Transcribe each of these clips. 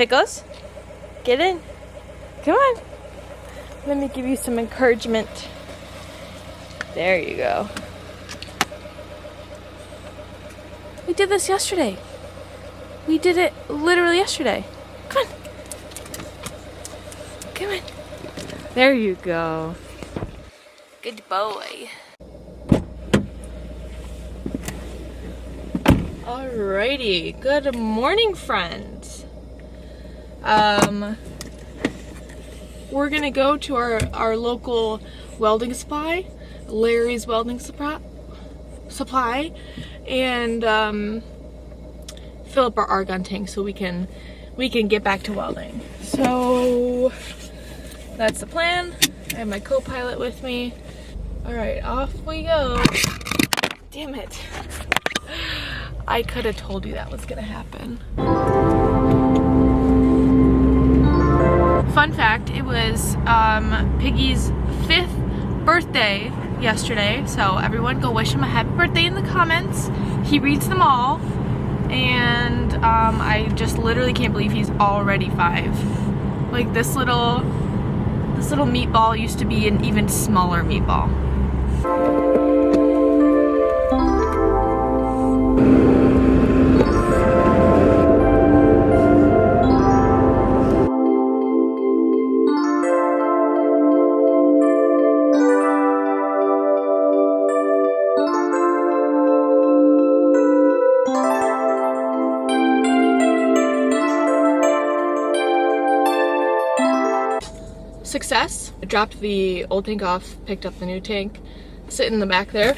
Pickles, get in. Come on. Let me give you some encouragement. There you go. We did this yesterday. We did it literally yesterday. Come on. Come on. There you go. Good boy. Alrighty. Good morning, friends. We're gonna go to our local welding supply, Larry's Welding Supply, and fill up our argon tank so we can get back to welding. So that's the plan. I have my co-pilot with me. All right, off we go. Damn it. I could have told you that was gonna happen. Fun fact, it was Piggy's 5th birthday yesterday, so everyone go wish him a happy birthday in the comments. He reads them all, and I just literally can't believe he's already 5. Like, this little meatball used to be an even smaller meatball. Success. I dropped the old tank off, picked up the new tank, sitting in the back there.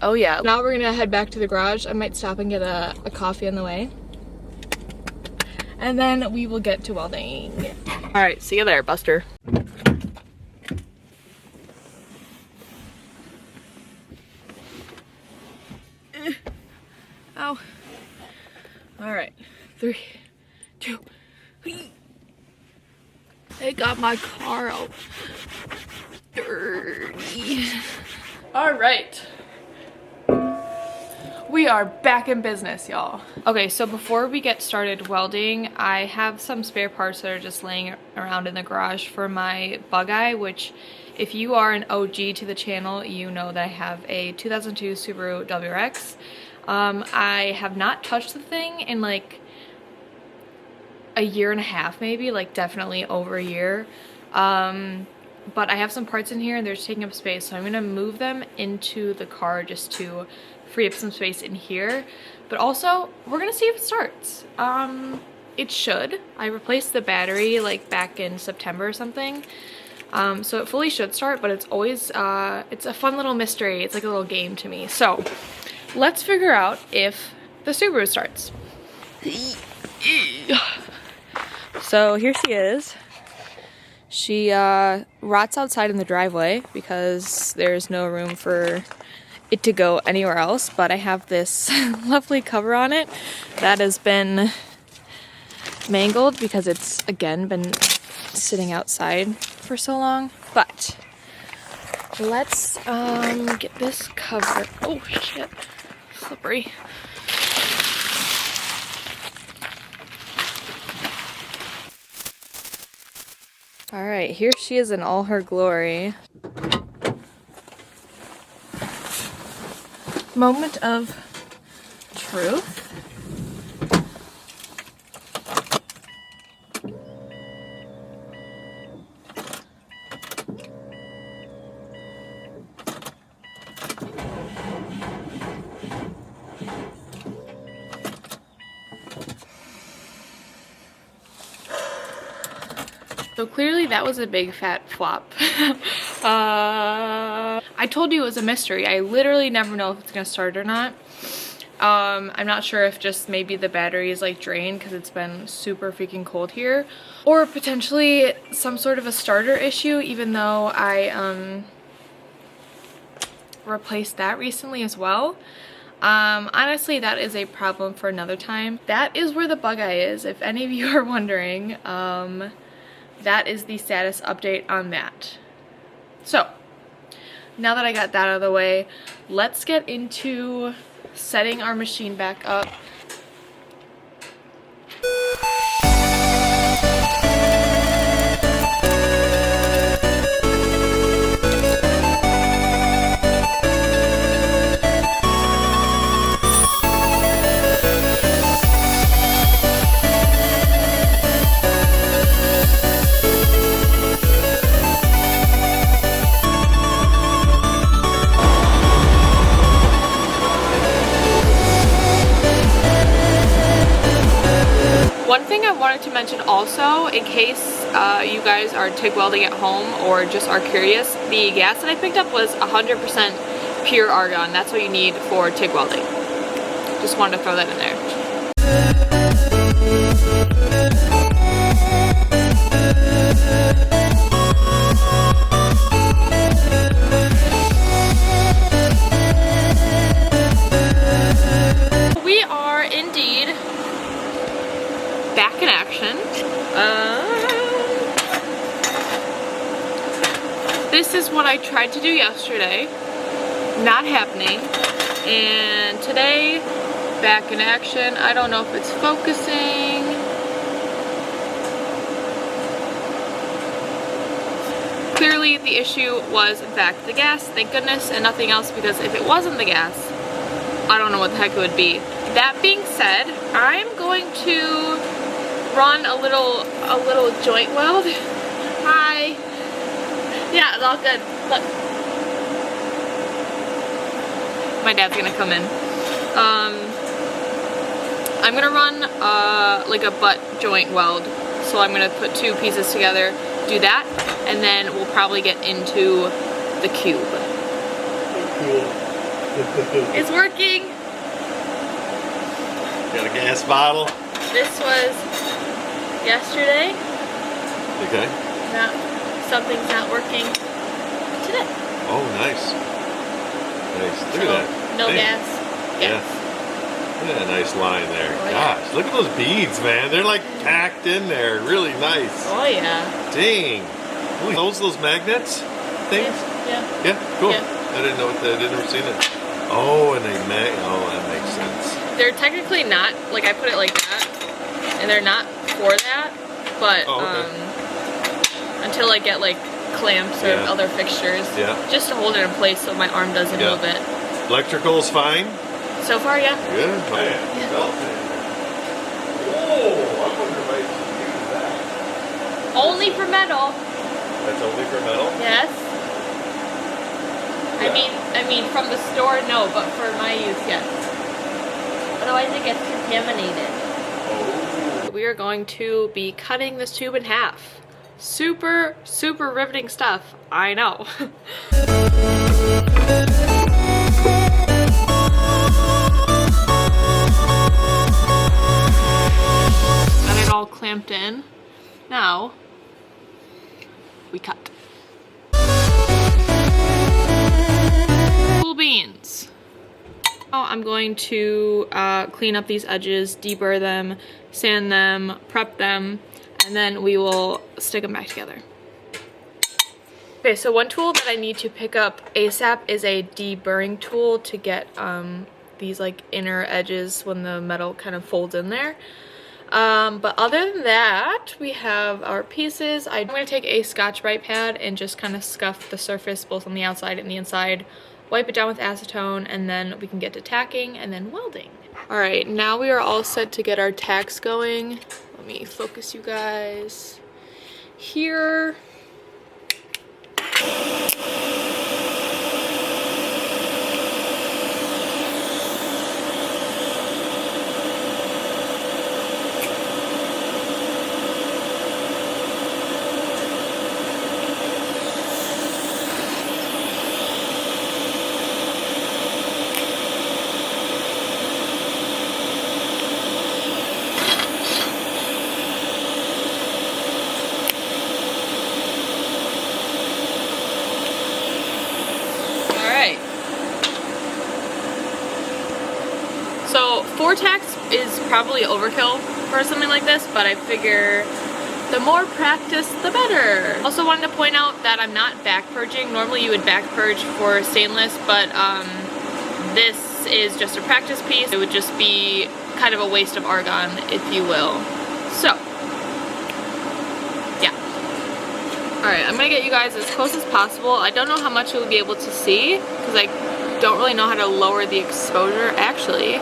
Oh yeah. Now we're gonna head back to the garage. I might stop and get a coffee on the way. And then we will get to welding. All right, see you there, Buster. Oh. All right, 3, 2, 3. They got my car out dirty. All right. We are back in business, y'all. Okay, so before we get started welding, I have some spare parts that are just laying around in the garage for my bug eye, which if you are an OG to the channel, you know that I have a 2002 Subaru WRX. I have not touched the thing in like a year and a half, maybe, like definitely over a year. But I have some parts in here and they're just taking up space, so I'm gonna move them into the car just to free up some space in here. But also, we're gonna see if it starts. It should. I replaced the battery like back in September or something. So it fully should start, but it's always, it's a fun little mystery. It's like a little game to me. So let's figure out if the Subaru starts. So here she is. She rots outside in the driveway because there's no room for it to go anywhere else, but I have this lovely cover on it that has been mangled because it's, again, been sitting outside for so long. But let's get this cover. Oh shit, slippery. All right, here she is in all her glory. Moment of truth. So clearly that was a big fat flop. I told you it was a mystery. I literally never know if it's gonna start or not. I'm not sure if just maybe the battery is like drained because it's been super freaking cold here, or potentially some sort of a starter issue, even though I replaced that recently as well. Honestly, that is a problem for another time. That is where the bug eye is, if any of you are wondering. That is the status update on that. So now that I got that out of the way, let's get into setting our machine back up. mention also, in case you guys are TIG welding at home or just are curious, the gas that I picked up was 100% pure argon. That's what you need for TIG welding. Just wanted to throw that in there. We are indeed back in action. This is what I tried to do yesterday. Not happening. And today, back in action. I don't know if it's focusing. Clearly the issue was in fact the gas, thank goodness, and nothing else, because if it wasn't the gas, I don't know what the heck it would be. That being said, I'm going to run a little joint weld. Hi. Yeah, it's all good. Look. My dad's gonna come in. I'm gonna run like a butt joint weld. So I'm gonna put two pieces together, do that, and then we'll probably get into the cube. Cool. It's working. Got a gas bottle. This was yesterday. Okay. Now something's not working today. Oh, nice. Nice. Look at that. No Hey. gas. Yeah. Look at that nice line there. Oh, yeah. Gosh, look at those beads, man. They're like packed in there. Really nice. Oh yeah. Dang. Ooh, those magnets things? Yeah. Yeah, cool. Yeah. I didn't know what that. I didn't ever seen it. Oh, and oh, that makes sense. They're technically not, like I put it like that, and they're not for that, but Oh, okay. until I get like clamps or Yeah. other fixtures, Yeah. just to hold it in place so my arm doesn't Yeah. move it. Electrical's fine. So far, yeah. Good. Man. Whoa! I wonder if I should use that. Only for metal. That's only for metal. Yes. I mean, from the store, no, but for my use, yes. Otherwise, it gets contaminated. Oh. We are going to be cutting this tube in half. Super, super riveting stuff. I know. Got it all clamped in. Now, we cut. Cool beans. Now I'm going to clean up these edges, deburr them, sand them, prep them, and then we will stick them back together. Okay, so one tool that I need to pick up ASAP is a deburring tool to get these like inner edges when the metal kind of folds in there. But other than that, we have our pieces. I'm going to take a Scotch-Brite pad and just kind of scuff the surface both on the outside and the inside, wipe it down with acetone, and then we can get to tacking and then welding. Alright, now we are all set to get our tacks going. Let me focus you guys here. So 4 tacks is probably overkill for something like this, but I figure the more practice, the better. Also wanted to point out that I'm not back purging. Normally you would back purge for stainless, but this is just a practice piece. It would just be kind of a waste of argon, if you will. So, yeah. Alright, I'm gonna get you guys as close as possible. I don't know how much you'll be able to see, because I don't really know how to lower the exposure. Actually,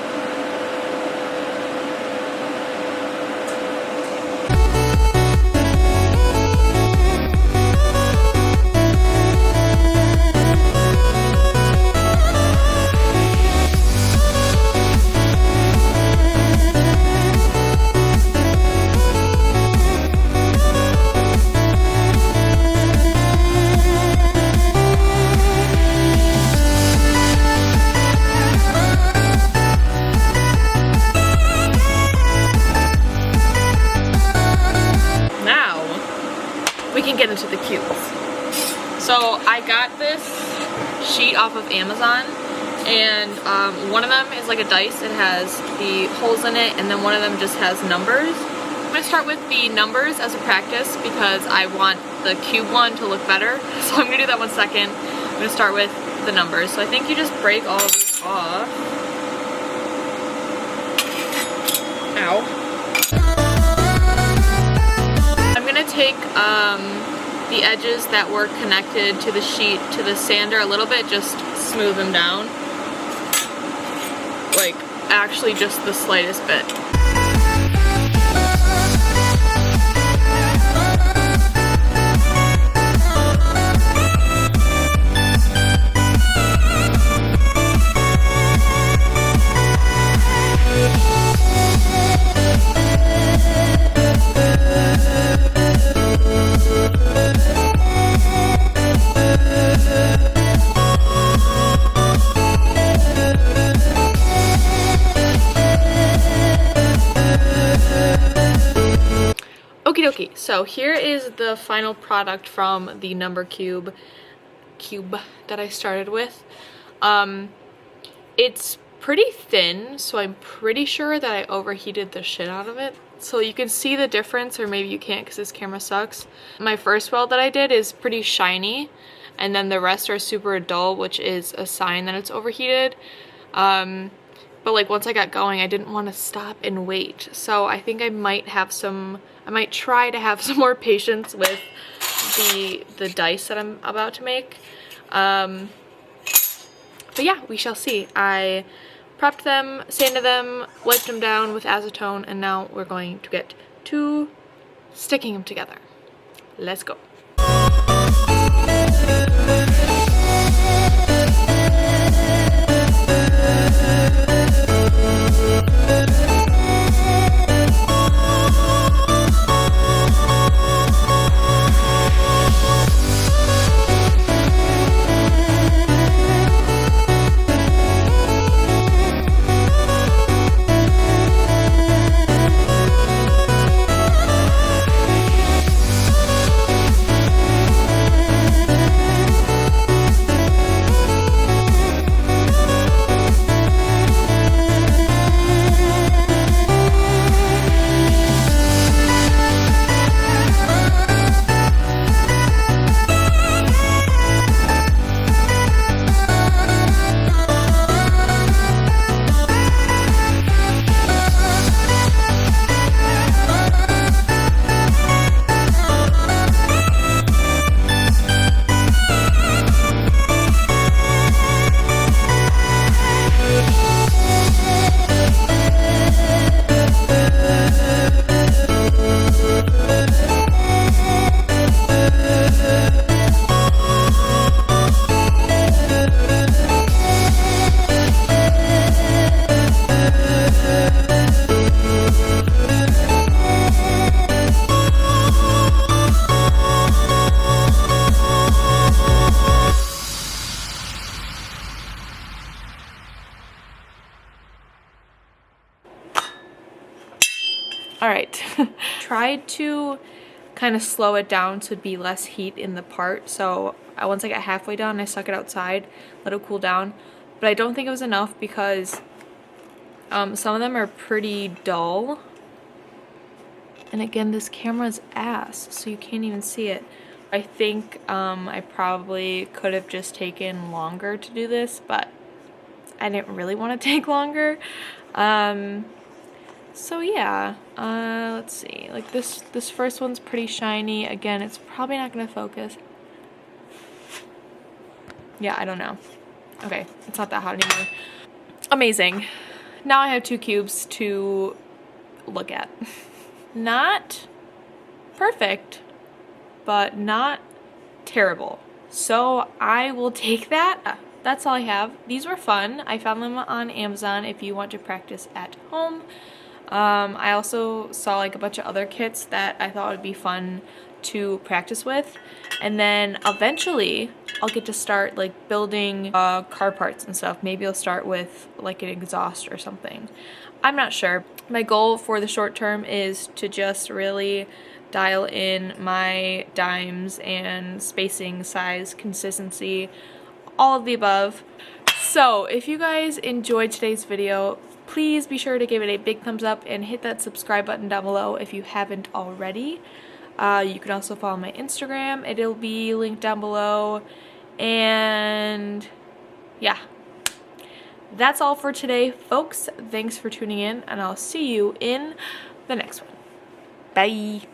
we can get into the cubes. So I got this sheet off of Amazon, and one of them is like a dice. It has the holes in it, and then one of them just has numbers. I'm gonna start with the numbers as a practice because I want the cube one to look better. So I'm gonna do that one second. I'm gonna start with the numbers. So I think you just break all of these off. Ow. I'm gonna take the edges that were connected to the sheet to the sander a little bit, just smooth them down. Like, actually just the slightest bit. Okie dokie, so here is the final product from the number cube that I started with. It's pretty thin, so I'm pretty sure that I overheated the shit out of it. So you can see the difference, or maybe you can't because this camera sucks. My first weld that I did is pretty shiny, and then the rest are super dull, which is a sign that it's overheated. But like once I got going, I didn't want to stop and wait. So I think I might try to have some more patience with the dice that I'm about to make. But yeah, we shall see. I prepped them, sanded them, wiped them down with acetone, and now we're going to get to sticking them together. Let's go. All right, tried to kind of slow it down to be less heat in the part. So once I got halfway done, I stuck it outside, let it cool down. But I don't think it was enough because some of them are pretty dull. And again, this camera's ass, so you can't even see it. I think I probably could have just taken longer to do this, but I didn't really want to take longer. So yeah, let's see, like this first one's pretty shiny. Again, it's probably not gonna focus. Yeah, I don't know. Okay, it's not that hot anymore. Amazing. Now I have 2 cubes to look at. Not perfect, but not terrible. So I will take that. That's all I have. These were fun. I found them on Amazon if you want to practice at home. I also saw like a bunch of other kits that I thought would be fun to practice with, and then eventually I'll get to start like building car parts and stuff. Maybe I'll start with like an exhaust or something. I'm not sure. My goal for the short term is to just really dial in my dimes and spacing, size, consistency, all of the above. So if you guys enjoyed today's video, please be sure to give it a big thumbs up and hit that subscribe button down below if you haven't already. You can also follow my Instagram. It'll be linked down below. And yeah, that's all for today, folks. Thanks for tuning in, and I'll see you in the next one. Bye.